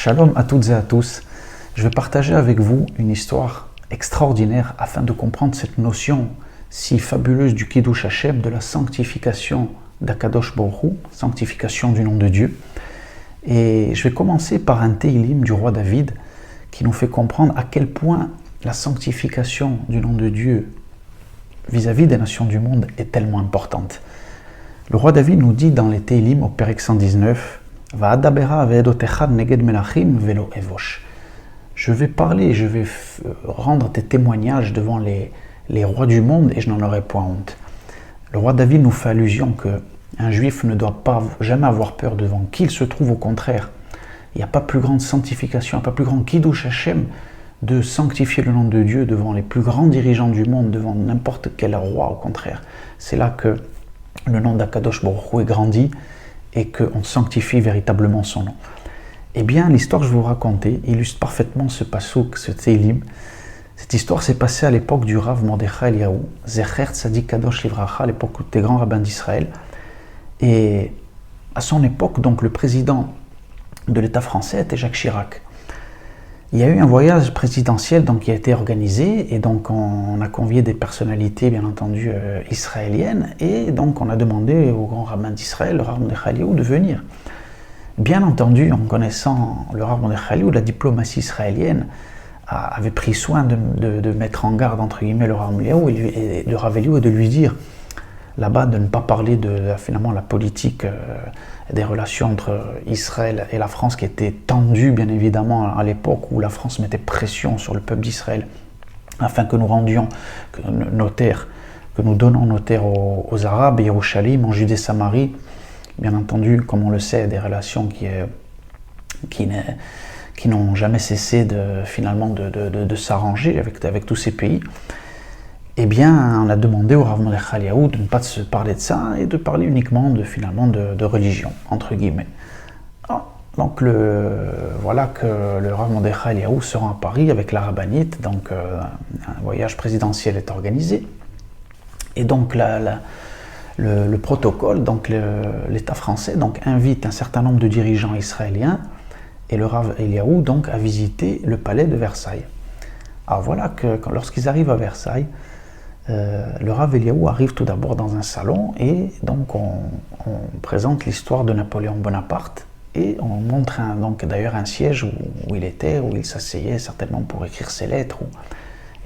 Shalom à toutes et à tous. Je vais partager avec vous une histoire extraordinaire afin de comprendre cette notion si fabuleuse du Kiddush Hashem, de la sanctification d'Akadosh Baruch Hu, sanctification du nom de Dieu. Et je vais commencer par un Teilim du roi David qui nous fait comprendre à quel point la sanctification du nom de Dieu vis-à-vis des nations du monde est tellement importante. Le roi David nous dit dans les Teilim au Pérec 119 « Va'adabera ve'edotecha neged melachim velo evosh » Je vais parler, je vais rendre tes témoignages devant les rois du monde et je n'en aurai point honte. Le roi David nous fait allusion qu'un juif ne doit pas jamais avoir peur devant qui il se trouve, au contraire. Il n'y a pas plus grande sanctification, pas plus grand Kiddush Hashem de sanctifier le nom de Dieu devant les plus grands dirigeants du monde, devant n'importe quel roi, au contraire. C'est là que le nom d'Akadosh Baruch Hu est grandi et qu'on sanctifie véritablement son nom. Eh bien, l'histoire que je vais vous raconter illustre parfaitement ce pasouk, ce Teilim. Cette histoire s'est passée à l'époque du Rav Mordechai Eliyahu, Zecher Tzadik Kadosh Livracha, à l'époque des grands rabbins d'Israël. Et à son époque, donc, le président de l'État français était Jacques Chirac. Il y a eu un voyage présidentiel donc, qui a été organisé, et donc on a convié des personnalités, bien entendu, israéliennes, et donc on a demandé au grand rabbin d'Israël, le Rav Mordechai Eliyahu, de venir. Bien entendu, en connaissant le Rav Mordechai Eliyahu, la diplomatie israélienne avait pris soin de mettre en garde, entre guillemets, le Rav Eliyahu et le Rav Eliyahu, et de lui dire là-bas de ne pas parler de finalement la politique des relations entre Israël et la France, qui était tendue bien évidemment à l'époque où la France mettait pression sur le peuple d'Israël afin que nous rendions nos terres, que nous donnons nos terres aux Arabes, Yerushalayim, en Judée-Samarie. Bien entendu, comme on le sait, des relations qui n'ont jamais cessé de s'arranger avec tous ces pays. Eh bien, on a demandé au Rav Mordechai Eliyahu de ne pas se parler de ça et de parler uniquement de religion, entre guillemets. Donc, voilà que le Rav Mordechai Eliyahu se rend à Paris avec la rabbinite, donc un voyage présidentiel est organisé. Et donc, le protocole, donc l'État français, donc, invite un certain nombre de dirigeants israéliens et le Rav Eliyahu donc, à visiter le palais de Versailles. Alors voilà que lorsqu'ils arrivent à Versailles, le Rav Eliyahu arrive tout d'abord dans un salon et donc on présente l'histoire de Napoléon Bonaparte et on montre d'ailleurs un siège où il était, où il s'asseyait certainement pour écrire ses lettres.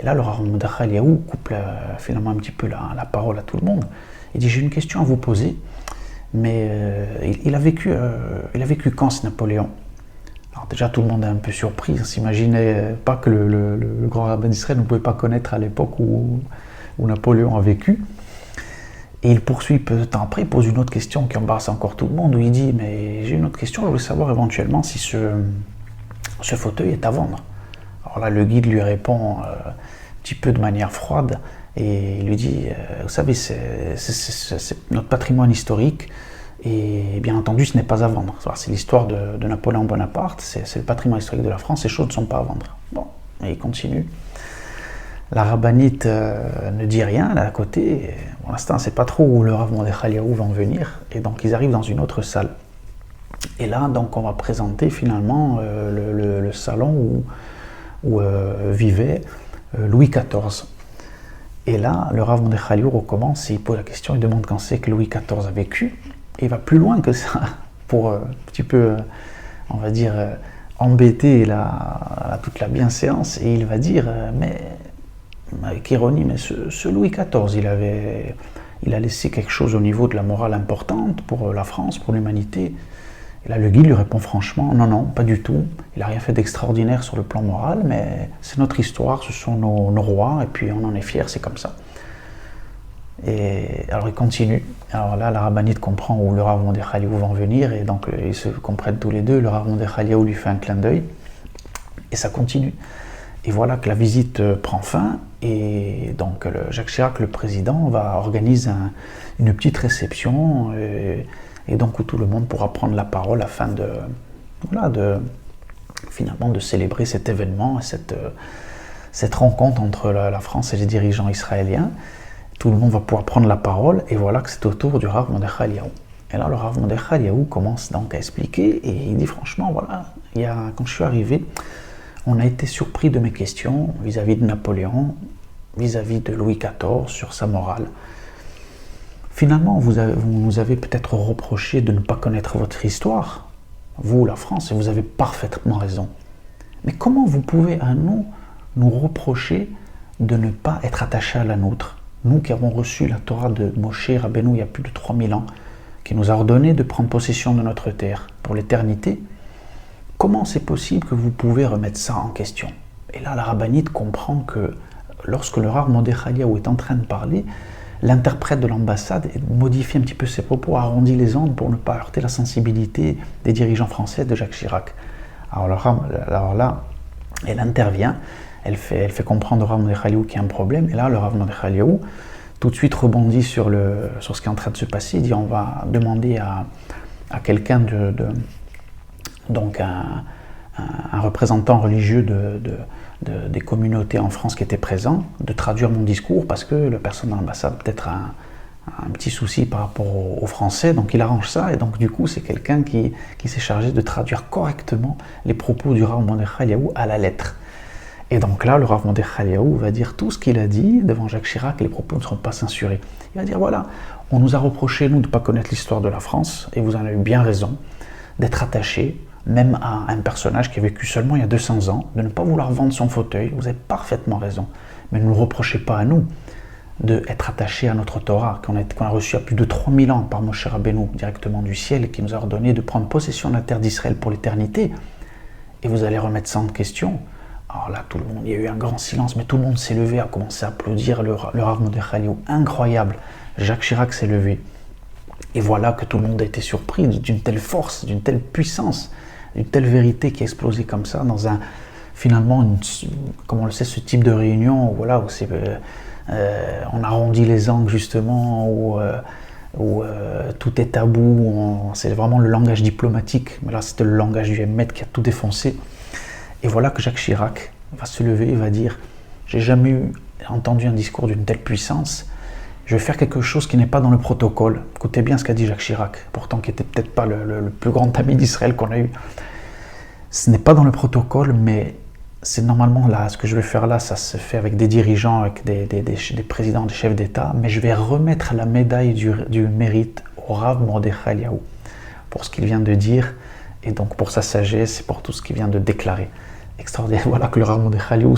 Et là, le Rav Mordechai Eliyahu coupe finalement un petit peu la parole à tout le monde. Il dit « J'ai une question à vous poser, mais il a vécu quand ce Napoléon ?» Alors déjà, tout le monde est un peu surpris. On ne s'imaginait pas que le grand rabbin d'Israël ne pouvait pas connaître à l'époque où Napoléon a vécu. Et il poursuit peu de temps après, il pose une autre question qui embarrasse encore tout le monde, où il dit « Mais j'ai une autre question, je voulais savoir éventuellement si ce fauteuil est à vendre. » Alors là, le guide lui répond un petit peu de manière froide, et il lui dit « Vous savez, c'est notre patrimoine historique, et bien entendu, ce n'est pas à vendre. C'est l'histoire de Napoléon Bonaparte, c'est le patrimoine historique de la France, ces choses ne sont pas à vendre. » Bon, et il continue. La rabbinite ne dit rien là à côté. Pour l'instant, on ne sait pas trop où le Rav Mordechai Eliyahu va en venir. Et donc, ils arrivent dans une autre salle. Et là, donc, on va présenter finalement le salon où vivait Louis XIV. Et là, le Rav Mordechai Eliyahu recommence et il pose la question, il demande quand c'est que Louis XIV a vécu. Et il va plus loin que ça pour un petit peu, on va dire, embêter toute la bienséance. Et il va dire, mais avec ironie, mais ce Louis XIV, il a laissé quelque chose au niveau de la morale importante pour la France, pour l'humanité. Et là, le guide lui répond franchement, non, pas du tout. Il n'a rien fait d'extraordinaire sur le plan moral, mais c'est notre histoire, ce sont nos rois, et puis on en est fiers, c'est comme ça. Et alors il continue. Alors là, la rabbinite comprend où le Rav Mordechai Eliyahu va en venir, et donc ils se comprennent tous les deux. Le Rav Mordechai Eliyahu lui fait un clin d'œil, et ça continue. Et voilà que la visite prend fin, et donc Jacques Chirac, le président, va organiser une petite réception, et donc où tout le monde pourra prendre la parole afin finalement de célébrer cet événement, cette rencontre entre la France et les dirigeants israéliens. Tout le monde va pouvoir prendre la parole, et voilà que c'est au tour du Rav Mordechai Eliyahu. Et là, le Rav Mordechai Eliyahu commence donc à expliquer et il dit franchement, voilà, quand je suis arrivé, on a été surpris de mes questions vis-à-vis de Napoléon, vis-à-vis de Louis XIV sur sa morale. Finalement, vous nous avez peut-être reproché de ne pas connaître votre histoire, vous, la France, et vous avez parfaitement raison. Mais comment vous pouvez à nous reprocher de ne pas être attachés à la nôtre, nous qui avons reçu la Torah de Moshe Rabbeinu il y a plus de 3000 ans, qui nous a ordonné de prendre possession de notre terre pour l'éternité? Comment c'est possible que vous pouvez remettre ça en question? Et là, la rabbinite comprend que lorsque le Rav Mordechai Eliyahu est en train de parler, l'interprète de l'ambassade modifie un petit peu ses propos, arrondit les angles pour ne pas heurter la sensibilité des dirigeants français de Jacques Chirac. Alors là, elle intervient, elle fait comprendre au Rav Mordechai Eliyahu qu'il y a un problème, et là, le Rav Mordechai Eliyahu tout de suite rebondit sur ce qui est en train de se passer. Il dit on va demander à quelqu'un donc un représentant religieux des communautés en France qui étaient présents, de traduire mon discours parce que la personne dans l'ambassade peut-être a un petit souci par rapport aux Français, donc il arrange ça, et donc du coup c'est quelqu'un qui s'est chargé de traduire correctement les propos du Rav Mordechai Eliyahu à la lettre. Et donc là, le Rav Mordechai Eliyahu va dire tout ce qu'il a dit devant Jacques Chirac, les propos ne seront pas censurés. Il va dire voilà, on nous a reproché, nous, de ne pas connaître l'histoire de la France, et vous en avez bien raison, d'être attachés même à un personnage qui a vécu seulement il y a 200 ans, de ne pas vouloir vendre son fauteuil, vous avez parfaitement raison. Mais ne nous reprochez pas à nous d'être attachés à notre Torah, qu'on a reçu à plus de 3000 ans par Moshe Rabbeinu, directement du ciel, et qui nous a ordonné de prendre possession de la terre d'Israël pour l'éternité, et vous allez remettre ça en question. Alors là, tout le monde, il y a eu un grand silence, mais tout le monde s'est levé, a commencé à applaudir le Rav Mordechai Eliyahu. Incroyable, Jacques Chirac s'est levé. Et voilà que tout le monde a été surpris d'une telle force, d'une telle puissance, d'une telle vérité qui a explosé comme ça dans finalement, comme on le sait, ce type de réunion où on arrondit les angles justement, où tout est tabou, c'est vraiment le langage diplomatique, mais là c'était le langage du Hémet qui a tout défoncé. Et voilà que Jacques Chirac va se lever et va dire « J'ai jamais entendu un discours d'une telle puissance, je vais faire quelque chose qui n'est pas dans le protocole. » Écoutez bien ce qu'a dit Jacques Chirac, pourtant qui n'était peut-être pas le plus grand ami d'Israël qu'on a eu. Ce n'est pas dans le protocole, mais c'est normalement là, ce que je vais faire là, ça se fait avec des dirigeants, avec des présidents, des chefs d'État, mais je vais remettre la médaille du mérite au Rav Mordechai Eliyahu pour ce qu'il vient de dire, et donc pour sa sagesse et pour tout ce qu'il vient de déclarer. Extraordinaire. Voilà que le Rav Mordechai Eliyahu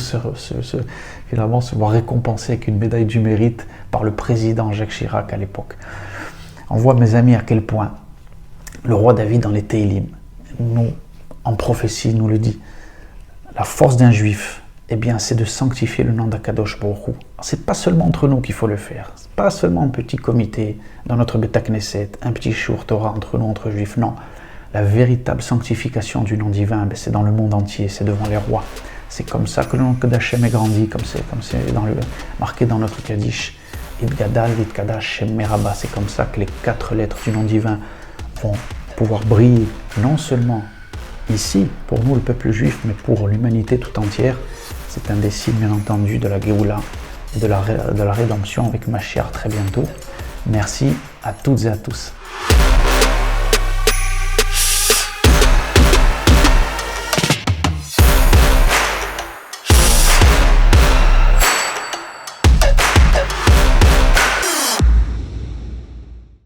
finalement se voit récompensé avec une médaille du mérite par le président Jacques Chirac à l'époque. On voit, mes amis, à quel point le roi David dans les Télim, en prophétie, nous le dit, la force d'un juif, eh bien, c'est de sanctifier le nom d'Akadosh Baruch Hu. C'est pas seulement entre nous qu'il faut le faire, c'est pas seulement un petit comité dans notre Beta Knesset, un petit shiur Torah entre nous, entre juifs, non. La véritable sanctification du nom divin, c'est dans le monde entier, c'est devant les rois. C'est comme ça que le nom d'Hachem est grandi, comme c'est marqué dans notre Kaddish. It Gadal, It Kadash, Shem Meraba. C'est comme ça que les 4 lettres du nom divin vont pouvoir briller, non seulement ici, pour nous le peuple juif, mais pour l'humanité tout entière. C'est un des signes, bien entendu, de la Géoula, de la rédemption avec Mashiach très bientôt. Merci à toutes et à tous.